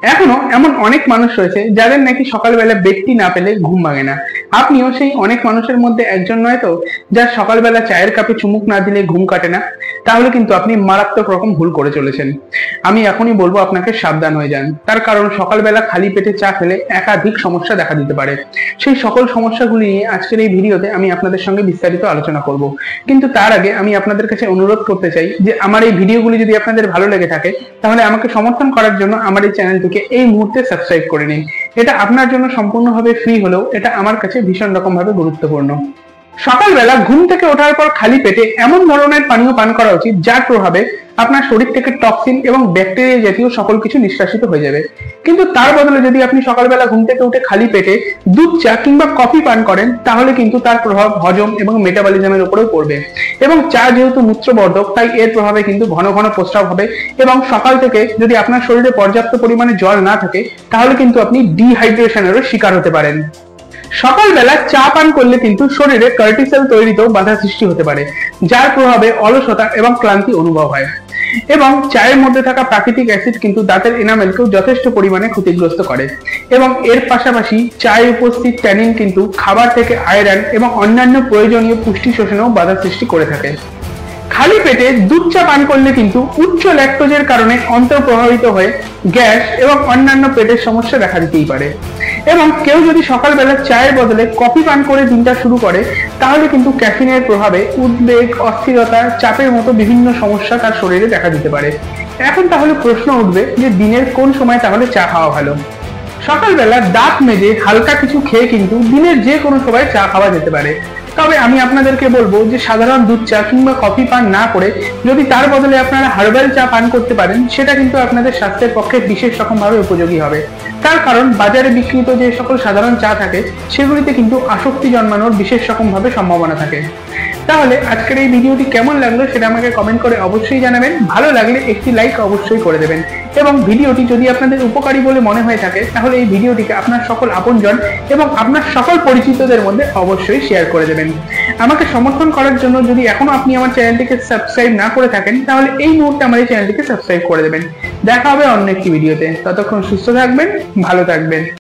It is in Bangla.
এখনো এমন অনেক মানুষ রয়েছে যাদের নাকি সকালবেলা বেডটি না পেলে ঘুম ভাঙে না। আপনিও সেই অনেক মানুষের মধ্যে একজন নয় তো, যার সকালবেলা চায়ের কাপে চুমুক না দিলে ঘুম কাটে না? তাহলে কিন্তু আপনি মারাত্মক রকম ভুল করে চলেছেন। আমি এখনই বলবো আপনাকে সাবধান হয়ে যান, তার কারণ সকালবেলা খালি পেটে চা খেলে একাধিক সমস্যা দেখা দিতে পারে। সেই সকল সমস্যাগুলি নিয়ে আজকের এই ভিডিওতে আমি আপনাদের সঙ্গে বিস্তারিত আলোচনা করব। কিন্তু তার আগে আমি আপনাদের কাছে অনুরোধ করতে চাই যে আমার এই ভিডিওগুলি যদি আপনাদের ভালো লেগে থাকে, তাহলে আমাকে সমর্থন করার জন্য আমার এই চ্যানেলটিকে এই মুহূর্তে সাবস্ক্রাইব করে নিন। এটা আপনার জন্য সম্পূর্ণভাবে ফ্রি হলেও এটা আমার কাছে ভীষণ রকম ভাবে গুরুত্বপূর্ণ। সকালবেলা ঘুম থেকে ওঠার পর খালি পেটে এমন ধরনের পানীয় পান করা উচিত যার প্রভাবে আপনার শরীর থেকে টক্সিন এবং ব্যাকটেরিয়া জাতীয় সকল কিছু নিষ্কাশিত হয়ে যাবে। কিন্তু তার বদলে যদি আপনি সকালবেলা ঘুম থেকে উঠে খালি পেটে দুধ চা কিংবা কফি পান করেন, তাহলে কিন্তু তার প্রভাব হজম এবং মেটাবলিজমের উপরেও পড়বে। এবং চা যেহেতু মূত্রবর্ধক, তাই এর প্রভাবে কিন্তু ঘন ঘন প্রস্রাব হবে। এবং সকাল থেকে যদি আপনার শরীরে পর্যাপ্ত পরিমাণে জল না থাকে, তাহলে কিন্তু আপনি ডিহাইড্রেশনেরও শিকার হতে পারেন। সকালবেলা চা পান করলে কিন্তু শরীরে কর্টিসল তৈরিতেও বাধা সৃষ্টি হতে পারে, যার প্রভাবে অলসতা এবং ক্লান্তি অনুভব হয়। এবং চায়ের মধ্যে থাকা প্রাকৃতিক অ্যাসিড কিন্তু দাঁতের এনামেলকেও যথেষ্ট পরিমাণে ক্ষতিগ্রস্ত করে। এবং এর পাশাপাশি চায়ে উপস্থিত ট্যানিন কিন্তু খাবার থেকে আয়রন এবং অন্যান্য প্রয়োজনীয় পুষ্টি শোষণেও বাধা সৃষ্টি করে থাকে। খালি পেটে দুধ চা পান করলে কিন্তু উচ্চ ল্যাকটোজের কারণে অন্ত্র প্রভাবিত হয়ে গ্যাস এবং অন্যান্য পেটের সমস্যা দেখা দিতেই পারে। এবং কেউ যদি সকালবেলা চায়ের বদলে কফি পান করে দিনটা শুরু করে, তাহলে কিন্তু ক্যাফিনের প্রভাবে উদ্বেগ, অস্থিরতা, চাপের মতো বিভিন্ন সমস্যা তার শরীরে দেখা দিতে পারে। এখন তাহলে প্রশ্ন উঠবে যে দিনের কোন সময় তাহলে চা খাওয়া ভালো? সকালবেলা দাঁত মেজে হালকা কিছু খেয়ে কিন্তু দিনের যে কোনো সময় চা খাওয়া যেতে পারে। তবে আমি আপনাদেরকে বলবো যে সাধারণ দুধ চা কিংবা কফি পান না করে যদি তার বদলে আপনারা হার্বাল চা পান করতে পারেন, সেটা কিন্তু আপনাদের স্বাস্থ্যের পক্ষে বিশেষ রকম ভাবে উপযোগী হবে। তার কারণ বাজারে বিক্রিত যে সকল সাধারণ চা থাকে, সেগুলিতে কিন্তু আসক্তি জন্মানোর বিশেষ রকম ভাবে সম্ভাবনা থাকে। তাহলে আজকের এই ভিডিওটি কেমন লাগলো সেটা আমাকে কমেন্ট করে অবশ্যই জানাবেন। ভালো লাগলে একটি লাইক অবশ্যই করে দেবেন। এবং ভিডিওটি যদি আপনাদের উপকারী বলে মনে হয়ে থাকে, তাহলে এই ভিডিওটিকে আপনার সকল আপনজন এবং আপনার সকল পরিচিতদের মধ্যে অবশ্যই শেয়ার করে দেবেন। আমাকে সমর্থন করার জন্য যদি এখনো আপনি আমার চ্যানেলটিকে সাবস্ক্রাইব না করে থাকেন, তাহলে এই মুহূর্তে আমার এই চ্যানেলটিকে সাবস্ক্রাইব করে দেবেন। দেখা হবে অন্য একটি ভিডিওতে। ততক্ষণ সুস্থ থাকবেন, ভালো থাকবেন।